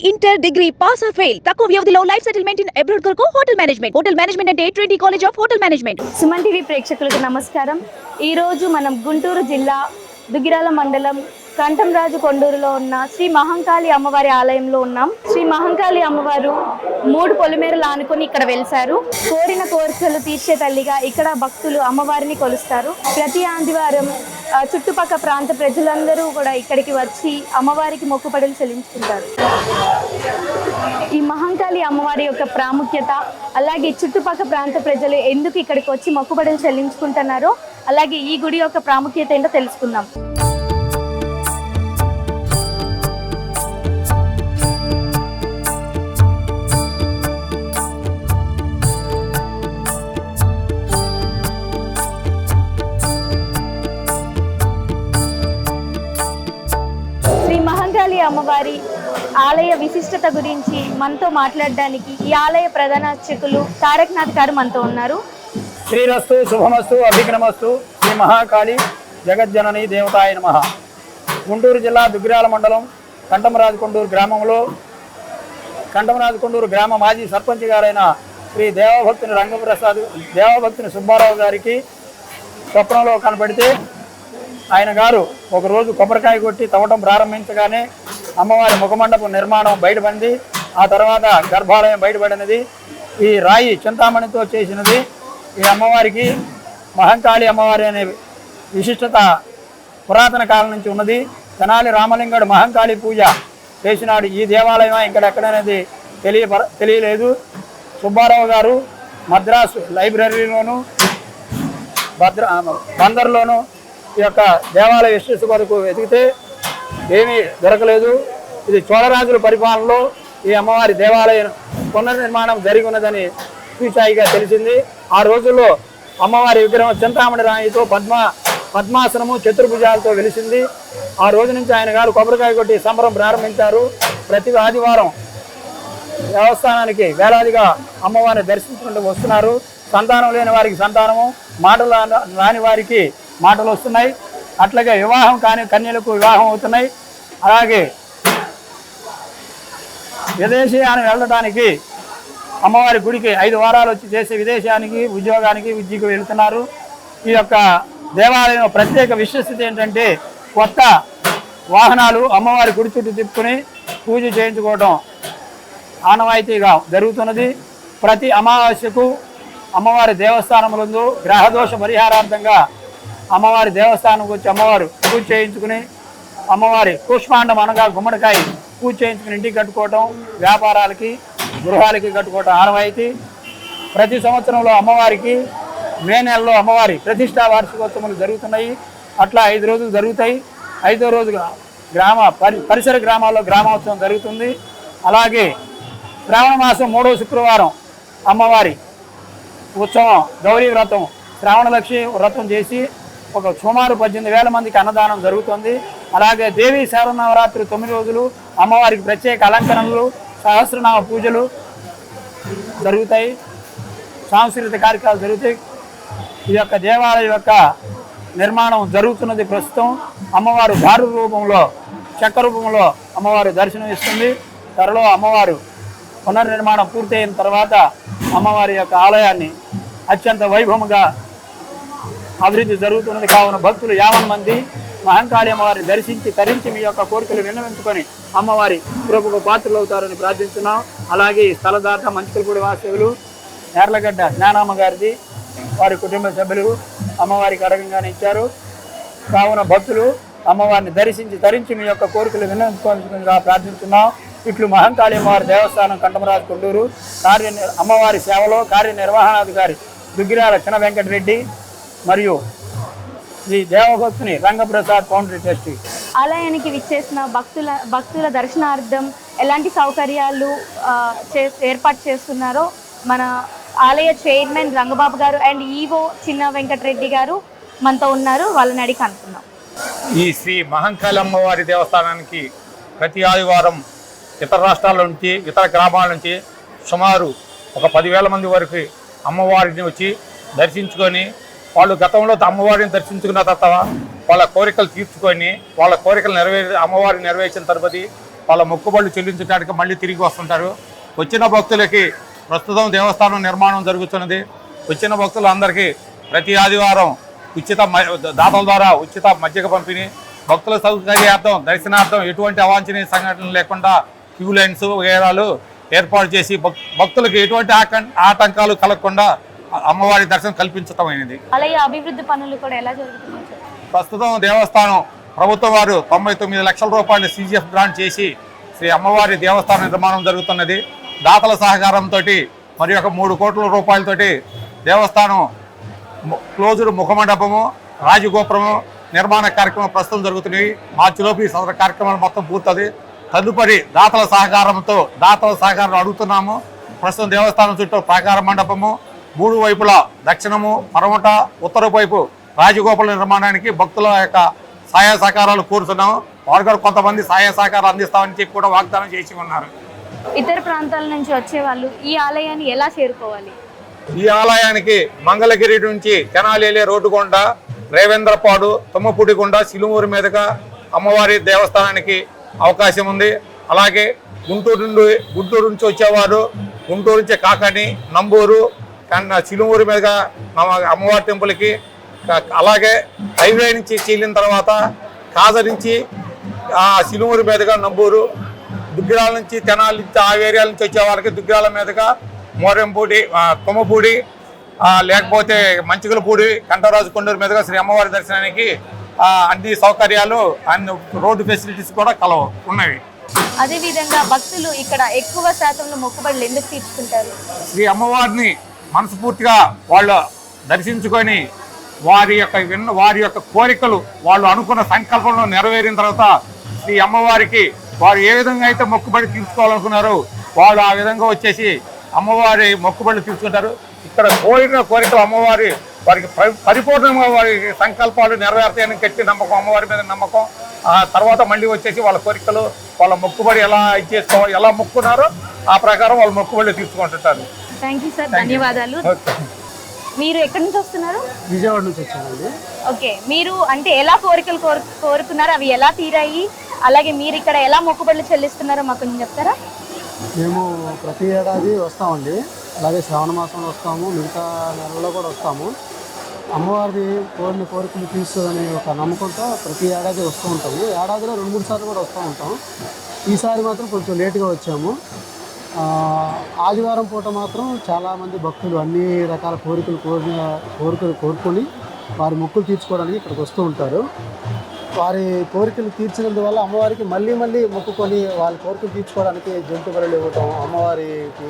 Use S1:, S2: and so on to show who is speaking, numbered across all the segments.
S1: Inter degree pass or fail తక్కువ వ్యవధిలో life settlement in abroad కొరకు హోటల్ మేనేజ్మెంట్ అంటే Trinity college of hotel management.
S2: Suman TV ప్రేక్షకులకు నమస్కారం. ఈరోజు మనం గుంటూరు జిల్లా దుగ్గిరాల మండలం కంఠంరాజు కొండూరులో ఉన్న శ్రీ మహంకాళి అమ్మవారి ఆలయంలో ఉన్నాం. శ్రీ మహంకాళి అమ్మవారు 3 పొలిమేరలు ఆనుకొని ఇక్కడ వెలిశారు. కోరిన కోరికలు తీర్చే తల్లిగా ఇక్కడ భక్తులు అమ్మవారిని కొలుస్తారు. ప్రతి ఆదివారం చుట్టుపక్కల ప్రాంత ప్రజలందరూ కూడా ఇక్కడికి వచ్చి అమ్మవారికి మొక్కుబడులు చెల్లించుకుంటారు. ఈ మహంకాళి అమ్మవారి యొక్క ప్రాముఖ్యత, అలాగే చుట్టుపక్కల ప్రాంత ప్రజలు ఎందుకు ఇక్కడికి వచ్చి మొక్కుబడులు చెల్లించుకుంటున్నారో, అలాగే ఈ గుడి యొక్క ప్రాముఖ్యత ఏంటో తెలుసుకుందాం. మహంకాళి అమ్మవారి ఆలయ విశిష్టత గురించి మనతో మాట్లాడడానికి ఈ ఆలయ ప్రధాన అర్చకులు తారకనాథ్ గారు మనతో ఉన్నారు.
S3: శ్రీరస్తు శుభమస్తు అభిఘ్నమస్తు. శ్రీ మహాకాళి జగజ్జనని దేవతాయ నమః. గుంటూరు జిల్లా దుగ్గిరాల మండలం కంఠంరాజు కొండూరు గ్రామంలో కంఠంరాజు కొండూరు గ్రామ మాజీ సర్పంచ్ గారైన శ్రీ దేవభక్తుని రంగప్రసాద్ దేవభక్తుని సుబ్బారావు గారికి స్వప్నంలో కనపడితే ఆయన గారు ఒకరోజు కొబ్బరికాయ కొట్టి తవ్వటం ప్రారంభించగానే అమ్మవారి ముఖమండపం నిర్మాణం బయటపడింది. ఆ తర్వాత గర్భాలయం బయటపడినది. ఈ రాయి చింతామణితో చేసినది. ఈ అమ్మవారికి మహంకాళి అమ్మవారి అనే విశిష్టత పురాతన కాలం నుంచి ఉన్నది. తెనాలి రామలింగడు మహంకాళి పూజ చేసినాడు ఈ దేవాలయం ఇక్కడ ఎక్కడనేది తెలియలేదు. సుబ్బారావు గారు మద్రాసు లైబ్రరీలోను బందర్లోను ఈ యొక్క దేవాలయ విశిష్టత కొరకు వెతికితే ఏమీ దొరకలేదు. ఇది చోళరాజుల పరిపాలనలో ఈ అమ్మవారి దేవాలయం పునర్నిర్మాణం జరిగి ఉన్నదని సూచాయిగా తెలిసింది. ఆ రోజుల్లో అమ్మవారి విగ్రహం చింతామణి రాయితో పద్మాసనము చతుర్భుజాలతో వెలిసింది. ఆ రోజు నుంచి ఆయన గారు కొబ్బరికాయ కొట్టి సంబరం ప్రారంభించారు. ప్రతి ఆదివారం దేవస్థానానికి వేలాదిగా అమ్మవారిని దర్శించుకుంటూ వస్తున్నారు. సంతానం లేని వారికి సంతానము, మాటలు రాని వారికి మాటలు వస్తున్నాయి. అట్లాగే వివాహం కాని కన్యలకు వివాహం అవుతున్నాయి. అలాగే విదేశీయానికి వెళ్ళడానికి అమ్మవారి గుడికి 5 వారాలు వచ్చి చేసే విదేశానికి ఉద్యోగానికి విద్యకు వెళుతున్నారు. ఈ యొక్క దేవాలయం ప్రత్యేక విశిష్టత ఏంటంటే కొత్త వాహనాలు అమ్మవారి గుడి చుట్టూ తిప్పుకొని పూజ చేయించుకోవడం ఆనవాయితీగా జరుగుతున్నది. ప్రతి అమావాస్యకు అమ్మవారి దేవస్థానములందు గ్రహదోష పరిహారార్థంగా అమ్మవారి దేవస్థానంకి వచ్చి అమ్మవారు పూజ చేయించుకుని అమ్మవారి పుష్పాండం అనగా గుమ్మడికాయ పూజ చేయించుకుని ఇంటికి కట్టుకోవటం, వ్యాపారాలకి గృహాలకి కట్టుకోవటం ఆనవాయితీ. ప్రతి సంవత్సరంలో అమ్మవారికి మే నెలలో అమ్మవారి ప్రతిష్టా వార్షికోత్సవాలు జరుగుతున్నాయి. అట్లా 5 రోజులు జరుగుతాయి. 5వ రోజుగా పరిసర గ్రామాల్లో గ్రామోత్సవం జరుగుతుంది. అలాగే శ్రావణ మాసం 3వ శుక్రవారం అమ్మవారి ఉత్సవం గౌరీ వ్రతం శ్రావణలక్ష్మి వ్రతం చేసి ఒక సుమారు 18,000 మందికి అన్నదానం జరుగుతుంది. అలాగే దేవీ శరన్నవరాత్రి 9 రోజులు అమ్మవారికి ప్రత్యేక అలంకరణలు, సహస్రనామ పూజలు జరుగుతాయి. సాంస్కృతిక కార్యక్రమాలు జరుగుతాయి. ఈ యొక్క దేవాలయం యొక్క నిర్మాణం జరుగుతున్నది. ప్రస్తుతం అమ్మవారు దారు రూపంలో చెక్క రూపంలో అమ్మవారు దర్శనం ఇస్తుంది. త్వరలో అమ్మవారు పునర్నిర్మాణం పూర్తయిన తర్వాత అమ్మవారి యొక్క ఆలయాన్ని అత్యంత వైభవంగా అభివృద్ధి జరుగుతున్నది. కావున భక్తులు 50 మంది మహంకాళి అమ్మవారిని దర్శించి తరించి మీ యొక్క కోరికలు విన్నవించుకొని అమ్మవారి కృపకు పాత్రలు అవుతారని ప్రార్థిస్తున్నాం. అలాగే స్థలదాత మంచికలపూడి వాసవులు నేర్లగడ్డ జ్ఞానమ్మ గారిది వారి కుటుంబ సభ్యులు అమ్మవారికి అడగంగానే ఇచ్చారు. కావున భక్తులు అమ్మవారిని దర్శించి తరించి మీ యొక్క కోరికలు విన్నవించుకోవాల్సిందిగా ప్రార్థిస్తున్నాం. ఇట్లు మహంకాళి అమ్మవారి దేవస్థానం కంఠంరాజు కొండూరు అమ్మవారి సేవలో కార్యనిర్వహణాధికారి దుగ్గిరాల చిన్న వెంకటరెడ్డి మరియు శ్రీ దేవభక్తుని రంగప్రసాద్ పౌండరీ ట్రస్టీ.
S2: ఆలయానికి విచ్చేసిన భక్తుల దర్శనార్థం ఎలాంటి సౌకర్యాలు ఏర్పాటు చేస్తున్నారో మన ఆలయ చైర్మన్ రంగబాబు గారు అండ్ ఈవో చిన్న వెంకటరెడ్డి గారు మనతో ఉన్నారు. వాళ్ళని అడిగి కనుక్కున్నాం.
S4: ఈ శ్రీ మహంకాళి అమ్మవారి దేవస్థానానికి ప్రతి ఆదివారం ఇతర రాష్ట్రాల నుంచి ఇతర గ్రామాల నుంచి సుమారు ఒక 10,000 మంది వరకు అమ్మవారిని వచ్చి దర్శించుకొని వాళ్ళు గతంలో అమ్మవారిని దర్శించుకున్న తర్వాత వాళ్ళ కోరికలు తీర్చుకొని వాళ్ళ కోరికలు అమ్మవారిని నెరవేర్చిన తర్వాత వాళ్ళ మొక్కుబళ్ళు చెల్లించడానికి మళ్ళీ తిరిగి వస్తుంటారు. వచ్చిన భక్తులకి ప్రస్తుతం దేవస్థానం నిర్మాణం జరుగుతున్నది. వచ్చిన భక్తులందరికీ ప్రతి ఆదివారం దాతల ద్వారా ఉచిత మజ్జిగ పంపిణీ, భక్తుల సౌకర్యార్థం దర్శనార్థం ఎటువంటి అవాంఛనీయ సంఘటనలు లేకుండా క్యూ లైన్స్ వగైరాలు ఏర్పాటు చేసి భక్తులకు ఎటువంటి ఆటంకాలు కలగకుండా అమ్మవారి దర్శనం కల్పించటమైనది.
S2: అలాగే అభివృద్ధి పనులు కూడా ఎలా జరుగుతున్నాయి?
S4: ప్రస్తుతం దేవస్థానం ప్రభుత్వం వారు 99 లక్షల రూపాయలు CGF గ్రాంట్ చేసి శ్రీ అమ్మవారి దేవస్థానం నిర్మాణం జరుగుతున్నది. దాతల సహకారంతో మరి ఒక 3 కోట్ల రూపాయలతోటి దేవస్థానం క్లోజ్డ్ ముఖమండపము, రాజగోపురము నిర్మాణ కార్యక్రమం ప్రస్తుతం జరుగుతున్నాయి. మార్చిలోపు ఈ సదరు కార్యక్రమాలు మొత్తం పూర్తది. తదుపరి దాతల సహకారం అడుగుతున్నాము. ప్రస్తుతం దేవస్థానం చుట్టూ ప్రాకార మండపము, 3 వైపులా దక్షిణము, పరమట, ఉత్తర వైపు రాజగోపుర నిర్మాణానికి భక్తుల యొక్క సహాయ సహకారాలు కోరుతున్నాము. వారు కూడా కొంతమంది సహాయ సహకారాలు అందిస్తామని చెప్పి కూడా వాగ్దానం చేసి ఉన్నారు.
S2: ఇతర ప్రాంతాల నుంచి వచ్చే వాళ్ళు ఈ ఆలయాన్ని ఎలా చేరుకోవాలి?
S4: ఈ ఆలయానికి మంగళగిరి నుంచి తెనాలి రోడ్డు గుండా రేవేంద్రపాడు, తుమ్మపూడిగుండ, సిలుమూరు మీదుగా అమ్మవారి దేవస్థానానికి అవకాశం ఉంది. అలాగే గుంటూరు నుంచి వచ్చేవారు గుంటూరు నుంచి కాకాని, నంబూరు, సిలుమూరు మీదుగా అమ్మవారి టెంపుల్కి, అలాగే హైవే నుంచి చీలిన తర్వాత కాజ నుంచి సిలుమూరు మీదుగా నంబూరు, దుగ్గిరాల నుంచి తెనాలి నుంచి ఆ ఏరియాల నుంచి వచ్చే వాళ్ళకి దుగ్గిరాల మీదుగా మోరెంపూడి, తుమ్మపూడి, లేకపోతే మంచిగలపూడి, కంటరాజు కొండూరు మీదుగా శ్రీ అమ్మవారి దర్శనానికి అన్ని సౌకర్యాలు, అన్ని రోడ్డు ఫెసిలిటీస్ కూడా ఉన్నవి.
S2: అదేవిధంగా భక్తులు ఇక్కడ ఎక్కువ శాతంలో మొక్కుబడులు ఎందుకు తీర్చుకుంటారు?
S4: శ్రీ అమ్మవారిని మనస్ఫూర్తిగా వాళ్ళు దర్శించుకొని వారి యొక్క కోరికలు వాళ్ళు అనుకున్న సంకల్పంలో నెరవేరిన తర్వాత శ్రీ అమ్మవారికి వారు ఏ విధంగా అయితే మొక్కుబడి తీర్చుకోవాలనుకున్నారో వాళ్ళు ఆ విధంగా వచ్చేసి అమ్మవారి మొక్కుబడులు తీర్చుకుంటారు. ఇక్కడ కోరికలు అమ్మవారి వారికి పరిపూర్ణంగా వారి సంకల్పాలు నెరవేరుతాయని గట్టి నమ్మకం, అమ్మవారి మీద నమ్మకం. ఆ తర్వాత మళ్ళీ వచ్చేసి వాళ్ళ కోరికలు, వాళ్ళ మొక్కుబడి ఎలా ఇచ్చేసుకోవాలి, ఎలా మొక్కున్నారో ఆ ప్రకారం వాళ్ళు మొక్కుబడులు తీర్చుకుంటుంటారు.
S2: థ్యాంక్ యూ సార్, ధన్యవాదాలు. మీరు ఎక్కడి నుంచి వస్తున్నారు?
S3: విజయవాడ నుంచి వచ్చానండి.
S2: ఓకే, మీరు అంటే ఎలా కోరికలు కోరుకున్నారు, అవి ఎలా తీరాయి, అలాగే మీరు ఇక్కడ ఎలా మొక్కుబడులు చెల్లిస్తున్నారో మాకు కొంచెం చెప్తారా?
S5: మేము ప్రతి ఏడాది వస్తామండి. అలాగే శ్రావణ మాసంలో వస్తాము, మిగతా నెలల్లో కూడా వస్తాము. అమ్మవారిది కోరిన కోరికలు తీర్చుదని ఒక నమ్మకంతో ప్రతి ఏడాది వస్తూ ఉంటాము. ఏడాదిలో 2-3 సార్లు కూడా వస్తూ ఉంటాం. ఈసారి మాత్రం కొంచెం లేటుగా వచ్చాము. ఆదివారం పూట మాత్రం చాలామంది భక్తులు అన్ని రకాల కోరికలు కోరుకొని వారి మొక్కులు తీర్చుకోవడానికి ఇక్కడికి వస్తూ ఉంటారు. వారి కోరికలు తీర్చినందువల్ల అమ్మవారికి మళ్ళీ మొక్కుకొని వాళ్ళ కోరికలు తీర్చుకోవడానికి జంతు బలులు ఇవ్వటం, అమ్మవారికి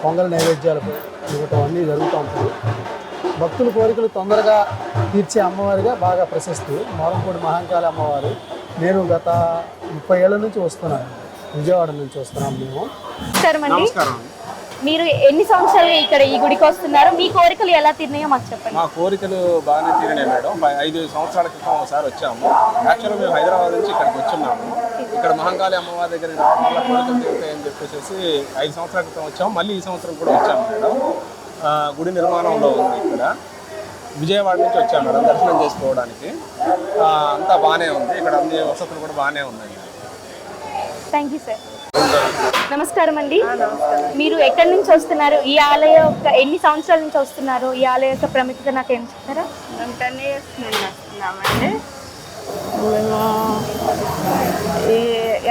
S5: పొంగల్ నైవేద్యాలు ఇవ్వటం అన్నీ జరుగుతూ ఉంటాయి. భక్తుల కోరికలు తొందరగా తీర్చే అమ్మవారిగా బాగా ప్రశస్తి మోరంపూడి మహంకాళి అమ్మవారు. నేను గత 30 ఏళ్ల నుంచి వస్తున్నాను, విజయవాడ నుంచి వస్తున్నాం మేము.
S2: నమస్కారం. మీరు ఎన్ని సంవత్సరాలు ఇక్కడ ఈ గుడికి వస్తున్నారు? మీ కోరికలు ఎలా తీరినాయో మాకు చెప్పండి.
S6: మా కోరికలు బాగానే తీరినాయి మేడం. 5 సంవత్సరాల క్రితం ఒకసారి వచ్చాము. యాక్చువల్గా మేము హైదరాబాద్ నుంచి ఇక్కడికి వచ్చున్నాము. ఇక్కడ మహంకాళి అమ్మవారి దగ్గర వల్ల కోరికలు తీరుతాయని చెప్పేసి 5 సంవత్సరాల క్రితం వచ్చాము. మళ్ళీ ఈ సంవత్సరం కూడా వచ్చాము మేడం. గుడి నిర్మాణంలో ఉంది ఇక్కడ. విజయవాడ నుంచి వచ్చాము మేడం దర్శనం చేసుకోవడానికి. అంతా బాగానే ఉంది, ఇక్కడ అన్ని వసతులు కూడా బాగానే ఉన్నాయి.
S2: Thank you sir. నమస్కారం అండి. మీరు ఎక్కడి నుంచి వస్తున్నారు? ఈ ఆలయ ఎన్ని సంవత్సరాల నుంచి వస్తున్నారు? ఈ ఆలయ యొక్క ప్రాముఖ్యత నాకు ఏం చెప్తారా?
S7: మేము 10 years నుంచి వస్తున్నామండి. మేము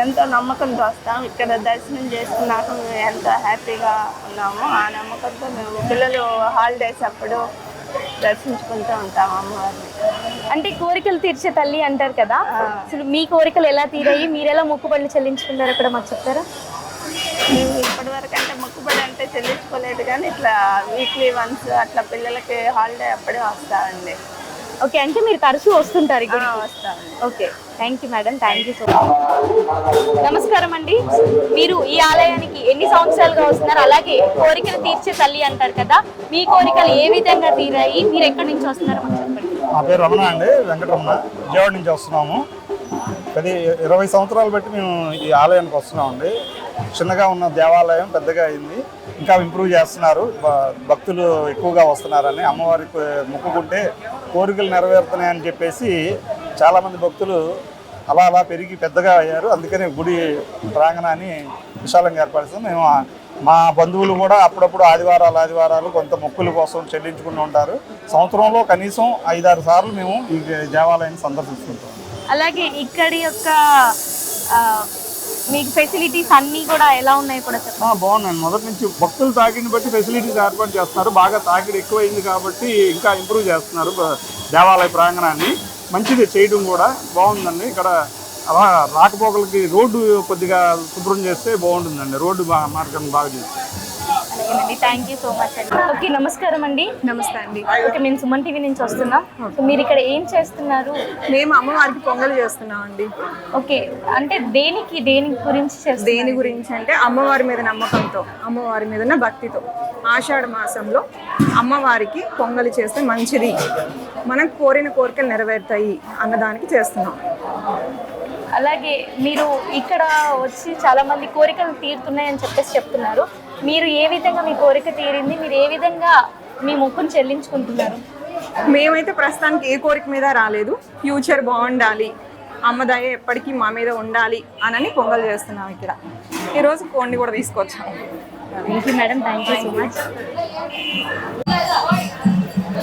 S7: ఎంతో నమ్మకంతో వస్తాం. ఇక్కడ దర్శనం చేసుకున్నాక మేము ఎంతో హ్యాపీగా ఉన్నాము. ఆ నమ్మకంతో మేము పిల్లలు హాలిడేస్ అప్పుడు దర్శించుకుంటూ ఉంటాం అమ్మవారిని.
S2: అంటే కోరికలు తీర్చే తల్లి అంటారు కదా, అసలు మీ కోరికలు ఎలా తీరాయి, మీరు ఎలా మొక్కుబడులు చెల్లించుకుంటారు అక్కడ మాకు చెప్తారా?
S7: మేము ఇప్పటివరకు అంటే మొక్కుబడి అంటే చెల్లించుకోలేదు, కానీ ఇట్లా వీక్లీ వన్స్ అట్లా పిల్లలకి హాలిడే అప్పుడే వస్తామండి.
S2: ఓకే, అంటే మీరు తరచూ వస్తుంటారు ఇక్కడ?
S7: వస్తామండి.
S2: Okay, thank you madam, thank you so much. నమస్కారం అండి. మీరు ఈ ఆలయానికి ఎన్ని సంవత్సరాలుగా వస్తున్నారు? అలాగే కోరికలు తీర్చే తల్లి అంటారు కదా, మీ కోరికలు ఏ విధంగా తీరాయి, మీరు ఎక్కడి నుంచి వస్తున్నారో మాకు చెప్పండి.
S8: నా పేరు రమణ అండి, వెంకటరమణ. విజయవాడ నుంచి వస్తున్నాము. 20 సంవత్సరాలు బట్టి మేము ఈ ఆలయానికి వస్తున్నామండి. చిన్నగా ఉన్న దేవాలయం పెద్దగా అయింది, ఇంకా ఇంప్రూవ్ చేస్తున్నారు. భక్తులు ఎక్కువగా వస్తున్నారని, అమ్మవారికి మొక్కుకుంటే కోరికలు నెరవేరుతున్నాయని చెప్పేసి చాలామంది భక్తులు అలా అలా పెరిగి పెద్దగా అయ్యారు. అందుకని గుడి ప్రాంగణాన్ని విశాలంగా ఏర్పరుస్తాం. మేము మా బంధువులు కూడా అప్పుడప్పుడు ఆదివారాలు కొంత మొక్కుల కోసం చెల్లించుకుంటూ ఉంటారు. సంవత్సరంలో కనీసం 5-6 సార్లు మేము ఈ దేవాలయాన్ని సందర్శిస్తుంటాం.
S2: అలాగే ఇక్కడి యొక్క మీకు ఫెసిలిటీస్ అన్నీ కూడా ఎలా ఉన్నాయి కూడా చెప్పండి.
S8: బాగున్నాయి. మొదటి నుంచి భక్తులు తాకిడిని బట్టి ఫెసిలిటీస్ ఏర్పాటు చేస్తున్నారు. బాగా తాకిడి ఎక్కువైంది కాబట్టి ఇంకా ఇంప్రూవ్ చేస్తున్నారు దేవాలయ ప్రాంగణాన్ని. మంచిది చేయడం కూడా బాగుందండి. ఇక్కడ అలా రాకపోకలకి రోడ్డు కొద్దిగా శుభ్రం చేస్తే బాగుంటుందండి. రోడ్డు మార్గం బాగా చేస్తే.
S2: అలాగేనండి, థ్యాంక్ యూ సో మచ్ అండి. ఓకే, నమస్కారం అండి.
S9: నమస్తే అండి.
S2: ఓకే, మేము సుమన్ టీవీ నుంచి వస్తున్నాం. సో మీరు ఇక్కడ ఏం చేస్తున్నారు?
S9: మేము అమ్మవారికి పొంగల్ చేస్తున్నాం అండి.
S2: ఓకే, అంటే దేని గురించి చేస్తున్నారు?
S9: దేని గురించి అంటే అమ్మవారి మీద నమ్మకంతో, అమ్మవారి మీద ఉన్న భక్తితో ఆషాఢ మాసంలో అమ్మవారికి పొంగలి చేస్తే మంచిది, మనం కోరిన కోరికలు నెరవేరుతాయి అన్నదానికి చేస్తున్నాం.
S2: అలాగే మీరు ఇక్కడ వచ్చి చాలా మంది కోరికలు తీరుతున్నాయని చెప్పేసి చెప్తున్నారు. మీరు ఏ విధంగా మీ కోరిక తీరింది? మీరు ఏ విధంగా మీ మొక్కును చెల్లించుకుంటున్నారు?
S9: మేమైతే ప్రస్తుతానికి ఏ కోరిక మీద రాలేదు. ఫ్యూచర్ బాగుండాలి, అమ్మదయ ఎప్పటికీ మా మీద ఉండాలి అని పొంగల్ చేస్తున్నాం. ఇక్కడ ఈరోజు కోడిని కూడా తీసుకొచ్చాం.
S2: Thank you madam, thank you so much.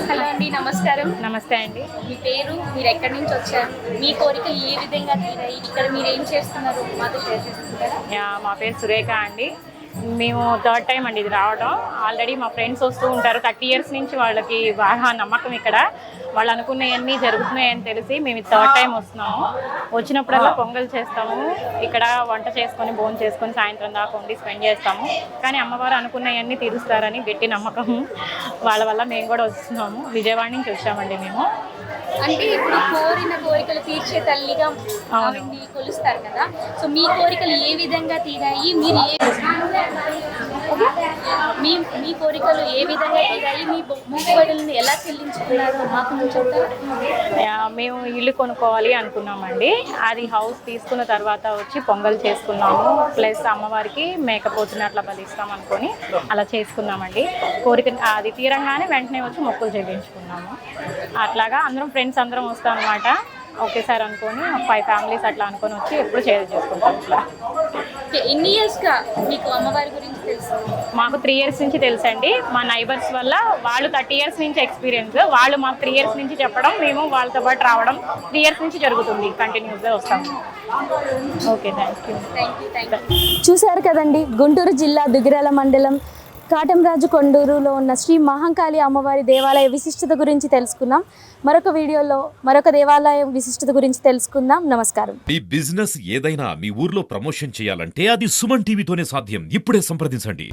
S2: Hello అండి, నమస్కారం.
S10: నమస్తే అండి.
S2: మీ పేరు, మీరు ఎక్కడి నుంచి వచ్చారు, మీ కోరికలు ఏ విధంగా తీరాయి, ఇక్కడ మీరు ఏం చేస్తున్నారు మాతో షేర్ చేసుకుంటారా?
S10: మా పేరు సురేఖ అండి. మేము 3rd టైం అండి ఇది రావడం. ఆల్రెడీ మా ఫ్రెండ్స్ వస్తూ ఉంటారు 30 years నుంచి. వాళ్ళకి బాగా నమ్మకం ఇక్కడ, వాళ్ళు అనుకున్నవన్నీ జరుగుతున్నాయని తెలిసి మేము 3rd టైం వస్తున్నాము. వచ్చినప్పుడల్లా పొంగల్ చేస్తాము, ఇక్కడ వంట చేసుకొని భోజనం చేసుకొని సాయంత్రం దాకా ఉండి స్పెండ్ చేస్తాము. కానీ అమ్మవారు అనుకున్నవన్నీ తీరుస్తారని గట్టి నమ్మకం వాళ్ళ వల్ల మేము కూడా వస్తున్నాము. విజయవాడ నుంచి వచ్చామండి మేము.
S2: అంటే ఇప్పుడు కోరిన కోరికలు తీర్చే తల్లిగా ఆవిడ్ని కొలుస్తారు కదా, సో మీ కోరికలు ఏ విధంగా తీరాయి, మీరు మీ కోరికలు ఏ విధంగా తీరాయి, మీ మొక్కుబడులను ఎలా చెల్లించుకున్నారు మాకు చెప్తారా?
S10: మేము ఇల్లు కొనుక్కోవాలి అనుకున్నామండి. అది హౌస్ తీసుకున్న తర్వాత వచ్చి పొంగల్ చేసుకున్నాము. ప్లస్ అమ్మవారికి మేకపోతుని అట్లా బలిస్తాం అనుకొని అలా చేసుకున్నామండి. కోరిక అది తీరంగానే వెంటనే వచ్చి మొక్కులు చెల్లించుకున్నాము. అట్లాగా అందరం ఫ్రెండ్స్ అందరం వస్తాం అనమాట. ఒకేసారి అనుకొని 5 families అట్లా అనుకొని వచ్చి ఎప్పుడు షేర్ చేసుకుంటాం. ఇట్లా
S2: ఎన్ని ఇయర్స్గా మీకు అమ్మవారి గురించి తెలుసు?
S10: మాకు 3 years నుంచి తెలుసండి. మా నైబర్స్ వల్ల వాళ్ళు 30 years నుంచి ఎక్స్పీరియన్స్, వాళ్ళు మాకు 3 years నుంచి చెప్పడం, మేము వాళ్ళతో పాటు రావడం 3 years నుంచి జరుగుతుంది. కంటిన్యూస్గా వస్తాము. Okay, thank you.
S2: చూశారు కదండి, గుంటూరు జిల్లా దుగ్గిరాల మండలం కాటంరాజు కొండూరులో ఉన్న శ్రీ మహంకాళి అమ్మవారి దేవాలయ విశిష్టత గురించి తెలుసుకున్నాం. మరొక వీడియోలో మరొక దేవాలయం విశిష్టత గురించి తెలుసుకుందాం. నమస్కారం.
S11: మీ బిజినెస్ ఏదైనా మీ ఊర్లో ప్రమోషన్ చేయాలంటే అది సుమన్ టీవీతోనే సాధ్యం. ఇప్పుడే సంప్రదించండి.